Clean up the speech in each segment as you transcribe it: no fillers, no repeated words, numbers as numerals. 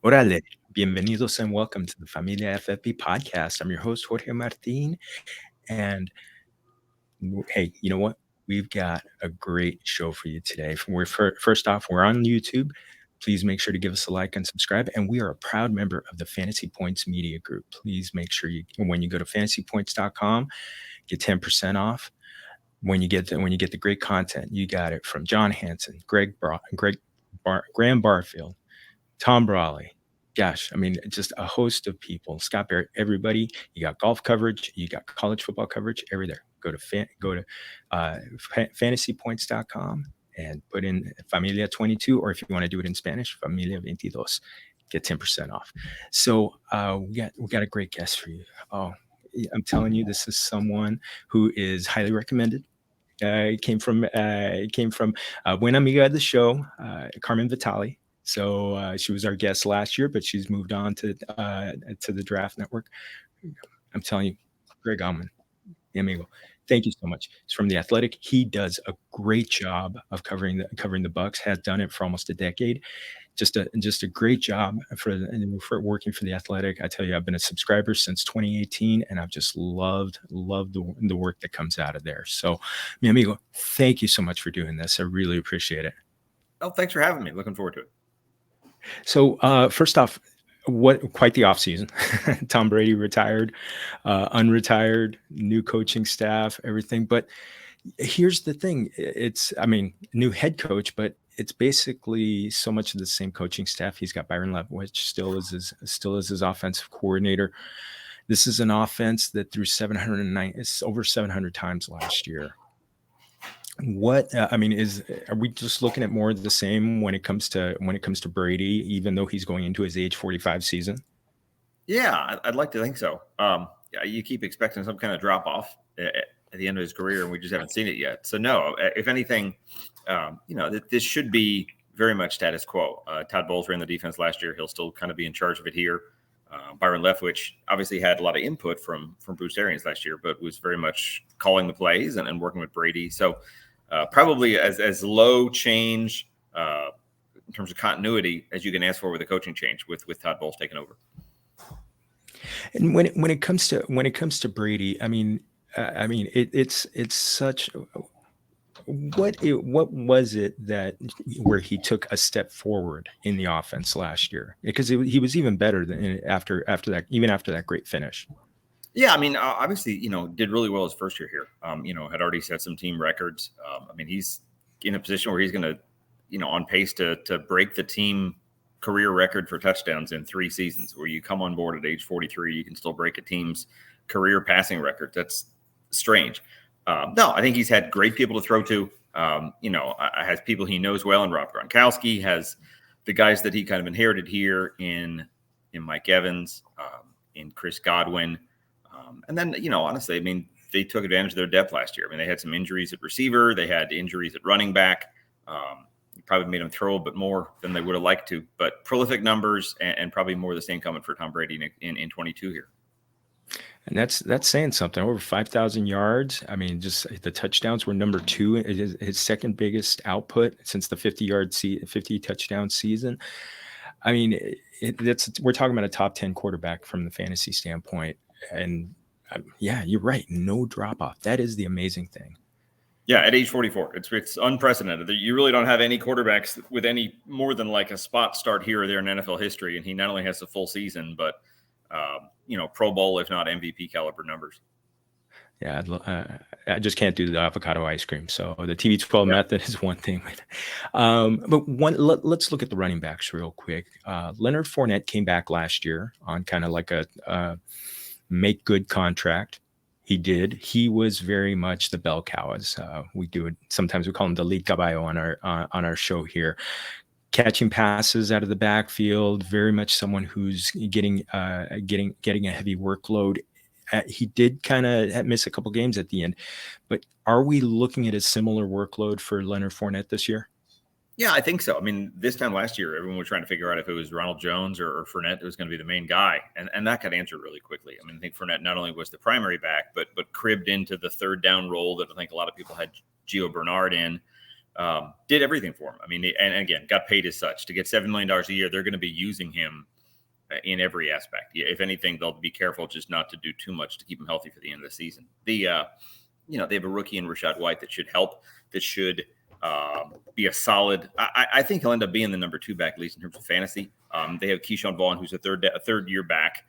Órale, bienvenidos and welcome to the Familia FFP podcast. I'm your host, Jorge Martin. And hey, you know what? We've got a great show for you today. First off, we're on YouTube. Please make sure to give us a like and subscribe. And we are a proud member of the Fantasy Points Media Group. Please make sure when you go to fantasypoints.com, get 10% off. When you get the great content, you got it from John Hanson, Graham Barfield, Tom Brawley. Gosh, I mean, just a host of people. Scott Barrett, everybody. You got golf coverage, you got college football coverage, every there. Go to fantasypoints.com and put in Familia 22, or if you want to do it in Spanish, Familia 22. Get 10% off. So we got a great guest for you. Oh, I'm telling you, this is someone who is highly recommended. Came from Buena Amiga of the show, Carmen Vitali. So she was our guest last year, but she's moved on to the Draft Network. I'm telling you, Greg Auman, mi amigo, thank you so much. He's from The Athletic. He does a great job of covering the Bucks. Has done it for almost a decade. Just a great job for working for The Athletic. I tell you, I've been a subscriber since 2018, and I've just loved the work that comes out of there. So, mi amigo, thank you so much for doing this. I really appreciate it. Oh, thanks for having me. Looking forward to it. So, first off, quite the off season. Tom Brady retired, unretired, new coaching staff, everything. But here's the thing: new head coach, but it's basically so much of the same coaching staff. He's got Byron Leftwich still is his offensive coordinator. This is an offense that threw 709, it's over 700 times last year. Are we just looking at more of the same when it comes to Brady, even though he's going into his age 45 season? Yeah, I'd like to think so. You keep expecting some kind of drop off at the end of his career, and we just haven't seen it yet. So no, if anything, this should be very much status quo. Todd Bowles ran the defense last year. He'll still kind of be in charge of it here. Byron Leftwich obviously had a lot of input from Bruce Arians last year, but was very much calling the plays and working with Brady. So probably as low change in terms of continuity as you can ask for with a coaching change with Todd Bowles taking over. And when it comes to Brady, it's such. What was it that where he took a step forward in the offense last year? Because he was even better than after that great finish. Yeah, obviously, did really well his first year here. Had already set some team records. He's in a position where he's going to, on pace to break the team career record for touchdowns in 3 seasons. Where you come on board at age 43, you can still break a team's career passing record. That's strange. No, I think he's had great people to throw to. Has people he knows well in Rob Gronkowski, has the guys that he kind of inherited here in Mike Evans, in Chris Godwin. And then, honestly, they took advantage of their depth last year. They had some injuries at receiver. They had injuries at running back. Probably made them throw a bit more than they would have liked to. But prolific numbers and probably more of the same coming for Tom Brady in 22 here. And that's saying something. Over 5,000 yards. Just the touchdowns were number 2. His second biggest output since the 50 touchdown season. We're talking about a top 10 quarterback from the fantasy standpoint. And yeah, you're right. No drop off. That is the amazing thing. Yeah, at age 44, it's unprecedented. You really don't have any quarterbacks with any more than like a spot start here or there in NFL history. And he not only has a full season, but Pro Bowl, if not MVP caliber numbers. Yeah, I just can't do the avocado ice cream. So the TB12 method is one thing. But let's look at the running backs real quick. Leonard Fournette came back last year on kind of like a make good contract. He did. He was very much the bell cow, as we do it. Sometimes we call him the lead caballo on our show here. Catching passes out of the backfield, very much someone who's getting a heavy workload. He did kind of miss a couple games at the end, but are we looking at a similar workload for Leonard Fournette this year? Yeah, I think so. This time last year, everyone was trying to figure out if it was Ronald Jones or Fournette that was going to be the main guy, and that got answered really quickly. I think Fournette not only was the primary back, but cribbed into the third down role that I think a lot of people had Gio Bernard in. did everything for him. I mean, and again, got paid as such. To get $7 million a year, they're going to be using him in every aspect. If anything, they'll be careful just not to do too much to keep him healthy for the end of the season. They have a rookie in Rachaad White that should help, that should be a solid. I think he'll end up being the number 2 back, at least in terms of fantasy. They have Keyshawn Vaughn, who's a third year back,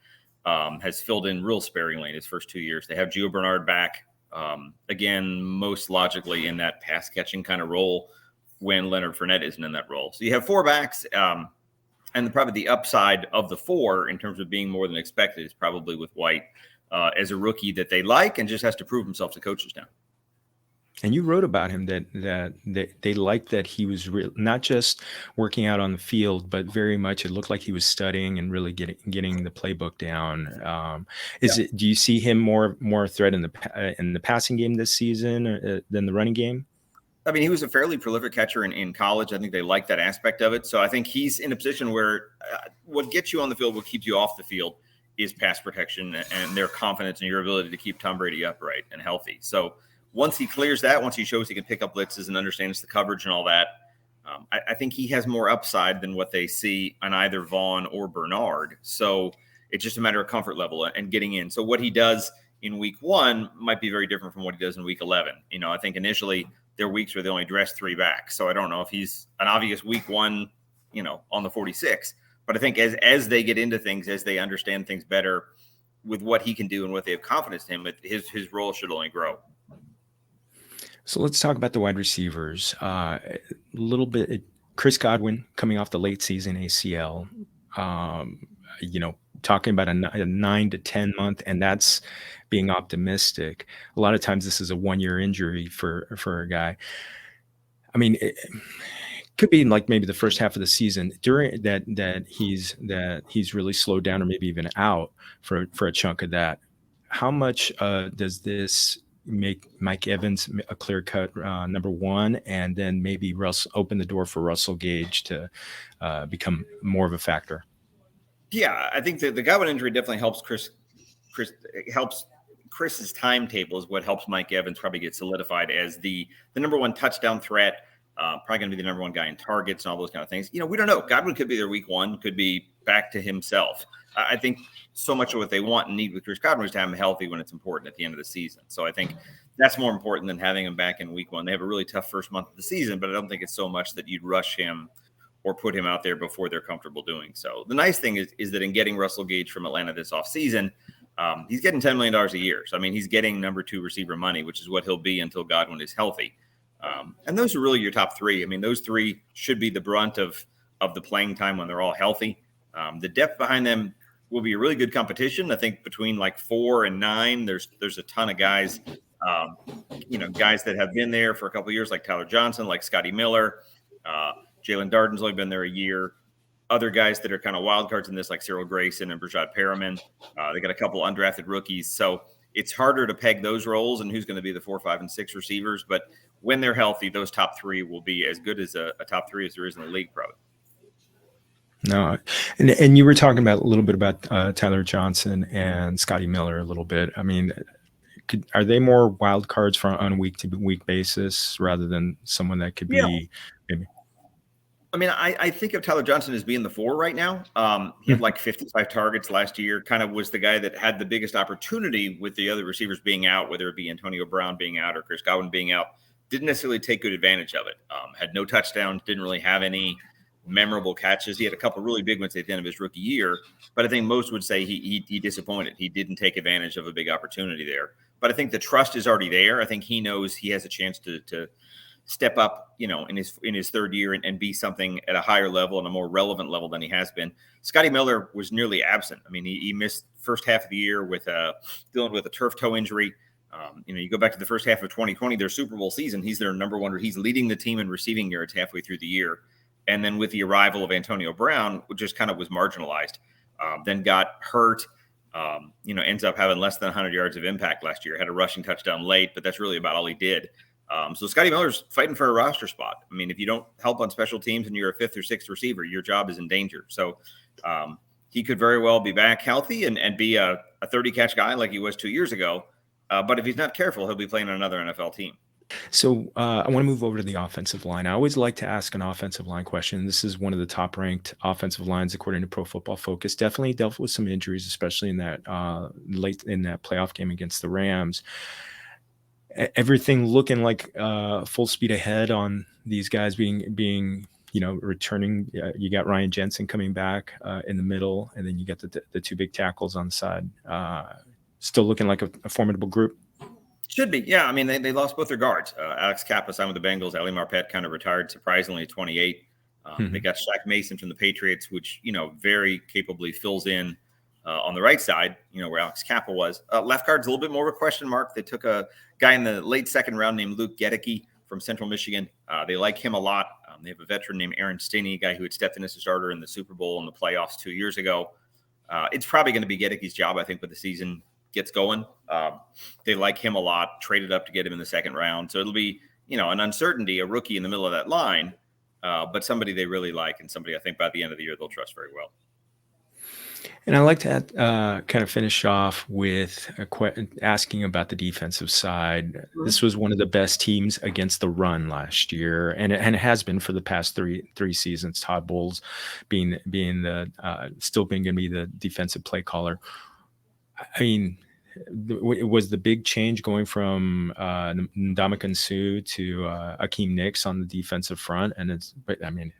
has filled in real sparingly in his first 2 years. They have Gio Bernard back, again, most logically in that pass catching kind of role when Leonard Fournette isn't in that role. So you have 4 backs, and probably the upside of the 4 in terms of being more than expected is probably with White as a rookie that they like and just has to prove himself to coaches now. And you wrote about him that they liked that he was not just working out on the field, but very much it looked like he was studying and really getting the playbook down. Do you see him more a threat in the passing game this season than the running game? I mean, he was a fairly prolific catcher in college. I think they like that aspect of it. So I think he's in a position where what gets you on the field, what keeps you off the field is pass protection and their confidence in your ability to keep Tom Brady upright and healthy. So once he clears that, once he shows he can pick up blitzes and understands the coverage and all that, I think he has more upside than what they see on either Vaughn or Bernard. So it's just a matter of comfort level and getting in. So what he does in week 1 might be very different from what he does in week 11. I think initially there are weeks where they only dress 3 backs. So I don't know if he's an obvious week 1, on the 46. But I think as they get into things, as they understand things better with what he can do and what they have confidence in him, his role should only grow. So let's talk about the wide receivers. A little bit, Chris Godwin coming off the late season ACL, talking about a 9 to 10 month, and that's being optimistic. A lot of times this is a 1-year injury for a guy. I mean, it could be like maybe the first half of the season during that he's really slowed down or maybe even out for a chunk of that. How much does this make Mike Evans a clear-cut number 1, and then maybe open the door for Russell Gage to become more of a factor? Yeah, I think the Godwin injury definitely helps Chris's timetable is what helps Mike Evans probably get solidified as the number 1 touchdown threat, probably going to be the number 1 guy in targets and all those kind of things. We don't know. Godwin could be their week 1, could be back to himself. I think so much of what they want and need with Chris Godwin is to have him healthy when it's important at the end of the season. So I think that's more important than having him back in week 1. They have a really tough first month of the season, but I don't think it's so much that you'd rush him or put him out there before they're comfortable doing so. The nice thing is that in getting Russell Gage from Atlanta this offseason, he's getting $10 million a year. So, I mean, he's getting number 2 receiver money, which is what he'll be until Godwin is healthy. And those are really your top 3. I mean, those 3 should be the brunt of the playing time when they're all healthy. The depth behind them will be a really good competition. I think between like 4 and 9, there's a ton of guys, guys that have been there for a couple of years, like Tyler Johnson, like Scottie Miller. Jalen Darden's only been there a year. Other guys that are kind of wild cards in this, like Cyril Grayson and Brashad Perriman. They got a couple undrafted rookies. So it's harder to peg those roles and who's going to be the 4, 5, and 6 receivers. But when they're healthy, those top 3 will be as good as a top 3 as there is in the league, probably. No, and you were talking about a little bit about Tyler Johnson and Scottie Miller a little bit. I mean, are they more wild cards on a week-to-week basis rather than someone that could be maybe? I mean, I think of Tyler Johnson as being the 4 right now. He had like 55 targets last year, kind of was the guy that had the biggest opportunity with the other receivers being out, whether it be Antonio Brown being out or Chris Godwin being out. Didn't necessarily take good advantage of it. Had no touchdowns, didn't really have any memorable catches. He had a couple of really big ones at the end of his rookie year, but I think most would say he disappointed. He didn't take advantage of a big opportunity there. But I think the trust is already there. I think he knows he has a chance to step up, in his third year and be something at a higher level and a more relevant level than he has been. Scottie Miller was nearly absent. I mean, he missed first half of the year with dealing with a turf toe injury. You go back to the first half of 2020, their Super Bowl season, he's their number 1. He's leading the team in receiving yards halfway through the year. And then with the arrival of Antonio Brown, which just kind of was marginalized, then got hurt, ends up having less than 100 yards of impact last year. Had a rushing touchdown late, but that's really about all he did. So Scottie Miller's fighting for a roster spot. I mean, if you don't help on special teams and you're a 5th or 6th receiver, your job is in danger. So he could very well be back healthy and be a 30-catch guy like he was 2 years ago. But if he's not careful, he'll be playing on another NFL team. So I want to move over to the offensive line. I always like to ask an offensive line question. This is one of the top ranked offensive lines according to Pro Football Focus. Definitely dealt with some injuries, especially in that late in that playoff game against the Rams. Everything looking like full speed ahead on these guys being returning. You got Ryan Jensen coming back in the middle, and then you got the two big tackles on the side. Still looking like a formidable group. Should be. Yeah. I mean, they lost both their guards. Alex Kappa signed with the Bengals. Ali Marpet kind of retired surprisingly at 28. They got Shaq Mason from the Patriots, which, very capably fills in on the right side, where Alex Kappa was. Left guard's a little bit more of a question mark. They took a guy in the late second round named Luke Gedicke from Central Michigan. They like him a lot. They have a veteran named Aaron Stinney, a guy who had stepped in as a starter in the Super Bowl and the playoffs 2 years ago. It's probably going to be Gedicke's job, I think, when the season gets going. They like him a lot, traded up to get him in the second round. So it'll be, an uncertainty, a rookie in the middle of that line, but somebody they really like and somebody I think by the end of the year they'll trust very well. And I like to kind of finish off with asking about the defensive side. This was one of the best teams against the run last year, and it has been for the past three seasons. Todd Bowles being the still being going to be the defensive play caller. I mean, it was the big change going from Ndamukong Suh to Akeem Nicks on the defensive front, but I mean,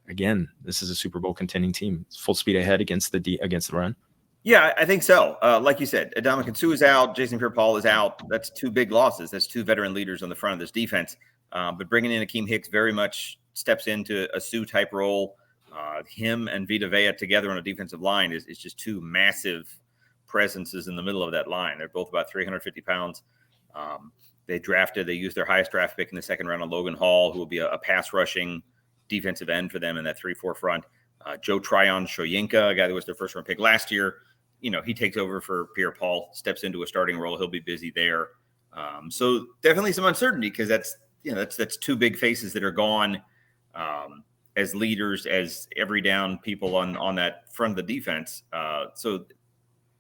again, this is a Super Bowl contending team. It's full speed ahead against the run. Yeah, I think so. Like you said, Ndamukong Suh is out. Jason Pierre-Paul is out. That's two big losses. That's two veteran leaders on the front of this defense. But bringing in Akeem Hicks very much steps into a Suh type role. Him and Vita Vea together on a defensive line is just two massive presences in the middle of that line. They're both about 350 pounds. They used their highest draft pick in the second round on Logan Hall, who will be a pass rushing defensive end for them in that 3-4 front. Joe Tryon-Shoyinka, a guy that was their first round pick last year, he takes over for Pierre-Paul, steps into a starting role. He'll be busy there. So definitely some uncertainty because that's two big faces that are gone as leaders, as every down people on that front of the defense. So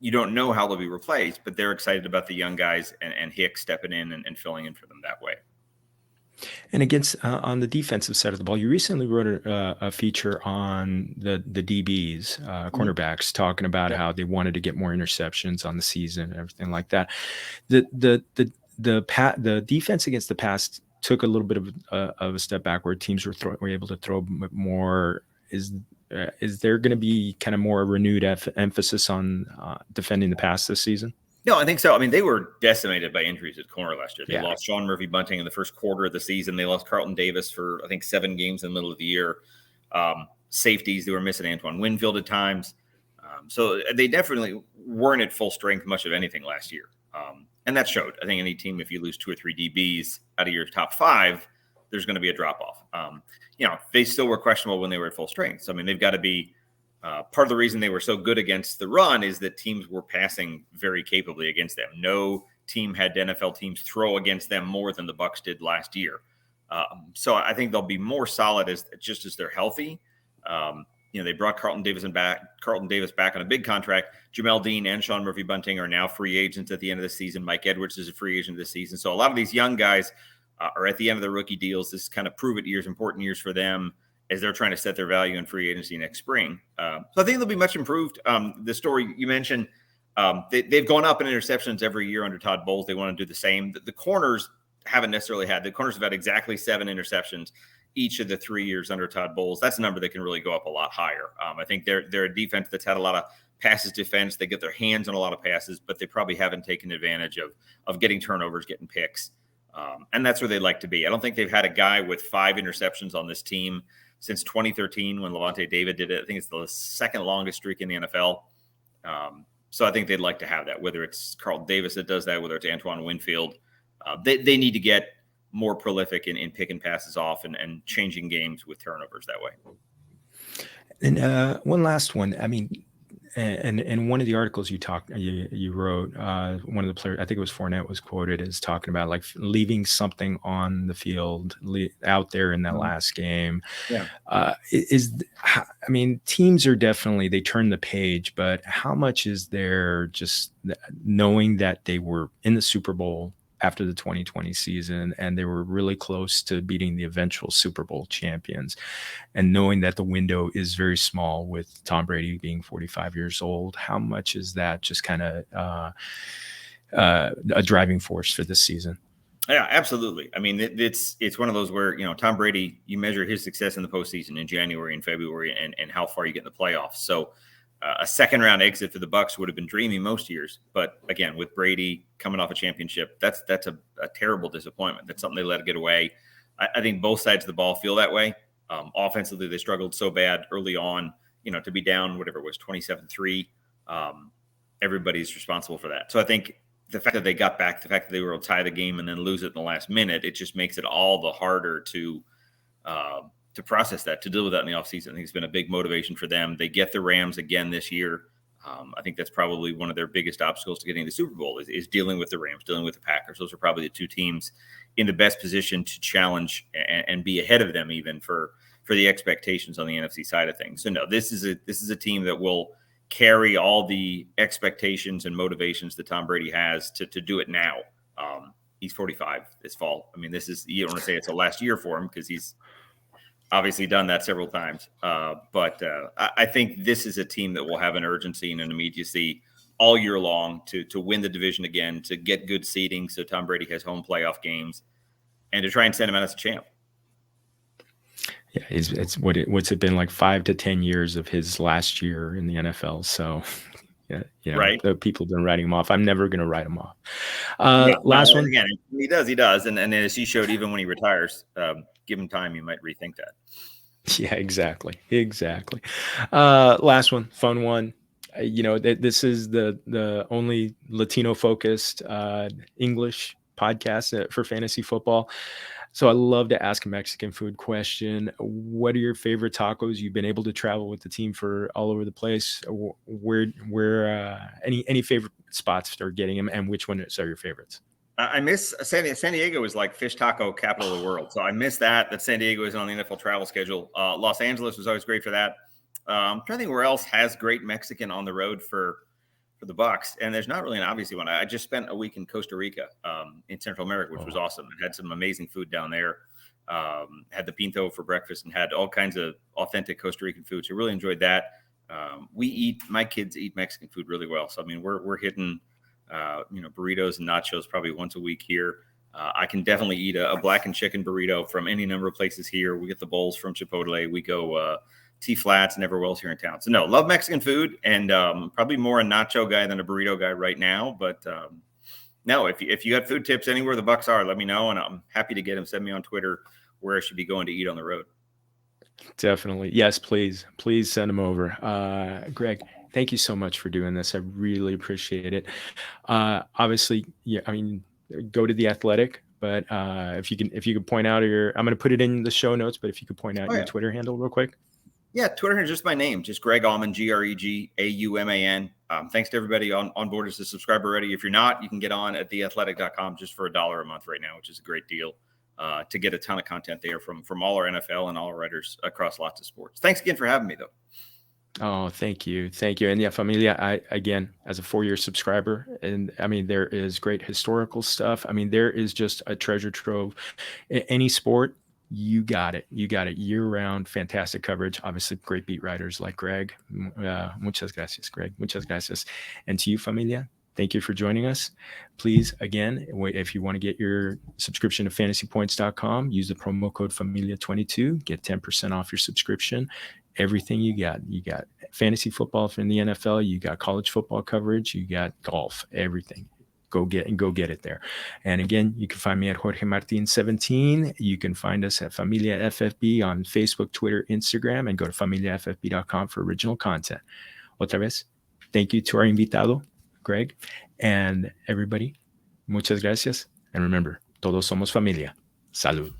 you don't know how they'll be replaced, but they're excited about the young guys and Hicks stepping in and filling in for them that way. And against on the defensive side of the ball, you recently wrote a feature on the DBs, cornerbacks, talking about how they wanted to get more interceptions on the season and everything like that. The defense against the pass took a little bit of a step backward. Teams were able to throw more. Is there going to be kind of more renewed emphasis on defending the pass this season? No, I think so. I mean, they were decimated by injuries at corner last year. They lost Sean Murphy-Bunting in the first quarter of the season. They lost Carlton Davis for, I think, 7 games in the middle of the year. Safeties, they were missing Antoine Winfield at times. So they definitely weren't at full strength much of anything last year. And that showed. I think any team, if you lose 2 or 3 DBs out of your top 5, there's going to be a drop-off. They still were questionable when they were at full strength. So, I mean, they've got to be part of the reason they were so good against the run is that teams were passing very capably against them. No team had NFL teams throw against them more than the Bucs did last year. So I think they'll be more solid as they're healthy. They brought Carlton Davis back on a big contract. Jamel Dean and Sean Murphy-Bunting are now free agents at the end of the season. Mike Edwards is a free agent this season. So a lot of these young guys are at the end of their rookie deals. This is kind of prove-it years, important years for them as they're trying to set their value in free agency next spring. So I think they'll be much improved. The story you mentioned, they've gone up in interceptions every year under Todd Bowles. They want to do the same. The corners haven't necessarily had. The corners have had exactly 7 interceptions each of the 3 years under Todd Bowles. That's a number that can really go up a lot higher. I think they're a defense that's had a lot of passes defense. They get their hands on a lot of passes, but they probably haven't taken advantage of getting turnovers, getting picks. And that's where they like to be. I don't think they've had a guy with 5 interceptions on this team since 2013 when Levante David did it. I think it's the second longest streak in the NFL. So I think they'd like to have that, whether it's Carlton Davis that does that, whether it's Antoine Winfield. They need to get more prolific in picking passes off and changing games with turnovers that way. And one last one. I mean, and one of the articles you wrote, one of the players, I think it was Fournette, was quoted as talking about like leaving something on the field out there in that last game. Yeah. Teams are definitely, they turn the page, but how much is there just knowing that they were in the Super Bowl after the 2020 season, and they were really close to beating the eventual Super Bowl champions. And knowing that the window is very small with Tom Brady being 45 years old, how much is that just kind of a driving force for this season? Yeah, absolutely. I mean, it's one of those where, Tom Brady, you measure his success in the postseason in January and February, and how far you get in the playoffs. So a second round exit for the Bucs would have been dreamy most years, but again, with Brady coming off a championship, that's a terrible disappointment. That's something they let get away. I think both sides of the ball feel that way. Offensively, they struggled so bad early on, to be down, whatever it was, 27-3. Everybody's responsible for that. So I think the fact that they got back, the fact that they were able to tie the game and then lose it in the last minute, it just makes it all the harder to process that, to deal with that in the offseason. I think it's been a big motivation for them. They get the Rams again this year. I think that's probably one of their biggest obstacles to getting the Super Bowl is dealing with the Rams, dealing with the Packers. Those are probably the two teams in the best position to challenge and be ahead of them even for the expectations on the NFC side of things. So no, this is a team that will carry all the expectations and motivations that Tom Brady has to do it now. He's 45 this fall. I mean, you don't want to say it's the last year for him because he's obviously done that several times. But I think this is a team that will have an urgency and an immediacy all year long to win the division again, to get good seeding so Tom Brady has home playoff games, and to try and send him out as a champ. Yeah, what's it been like 5 to 10 years of his last year in the NFL. So yeah, right. The people have been writing him off. I'm never going to write him off. Last one. Again, he does. And as he showed, even when he retires, give him time, you might rethink that. Yeah, exactly. Last one, fun one. This is the only Latino focused English podcast for fantasy football. So I love to ask a Mexican food question. What are your favorite tacos? You've been able to travel with the team for all over the place. Where any favorite spots for getting them, and which ones are your favorites? I miss San Diego is like fish taco capital of the world. So I miss that San Diego isn't on the NFL travel schedule. Los Angeles was always great for that. I'm trying to think where else has great Mexican on the road for the Bucs, and there's not really an obvious one. I just spent a week in Costa Rica, in Central America, which was awesome. I had some amazing food down there. Had the pinto for breakfast and had all kinds of authentic Costa Rican food. So really enjoyed that. My kids eat Mexican food really well. So I mean, we're hitting burritos and nachos probably once a week here. I can definitely eat a blackened chicken burrito from any number of places here. We get the bowls from Chipotle. We go T-Flats and everywhere else here in town. So no, love Mexican food, and probably more a nacho guy than a burrito guy right now. But no, if you got food tips anywhere the Bucs are, let me know, and I'm happy to get them. Send me on Twitter where I should be going to eat on the road. Definitely. Yes, please send them over. Greg, thank you so much for doing this. I really appreciate it. Obviously, yeah, I mean, go to The Athletic, but if you could point out I'm going to put it in the show notes, but if you could point out your Twitter handle real quick. Yeah, Twitter handle is just my name, just Greg Auman, GregAuman. Thanks to everybody on board as a subscriber already. If you're not, you can get on at theathletic.com just for $1 a month right now, which is a great deal to get a ton of content there from all our NFL and all our writers across lots of sports. Thanks again for having me, though. Oh, thank you. And yeah, Familia, I, again, as a 4-year subscriber, and I mean, there is great historical stuff. I mean, there is just a treasure trove. Any sport, you got it year-round. Fantastic coverage. Obviously, great beat writers like Greg. Muchas gracias, Greg. Muchas gracias. And to you, Familia, thank you for joining us. Please, again, if you want to get your subscription to fantasypoints.com, use the promo code Familia22, get 10% off your subscription. Everything you got fantasy football from the NFL, you got college football coverage, you got golf, everything. Go get it there. And again, you can find me at Jorge Martin 17. You can find us at Familia FFB on Facebook, Twitter, Instagram, and go to familiaffb.com for original content. Otra vez, thank you to our invitado, Greg, and everybody. Muchas gracias. And remember, todos somos familia. Salud.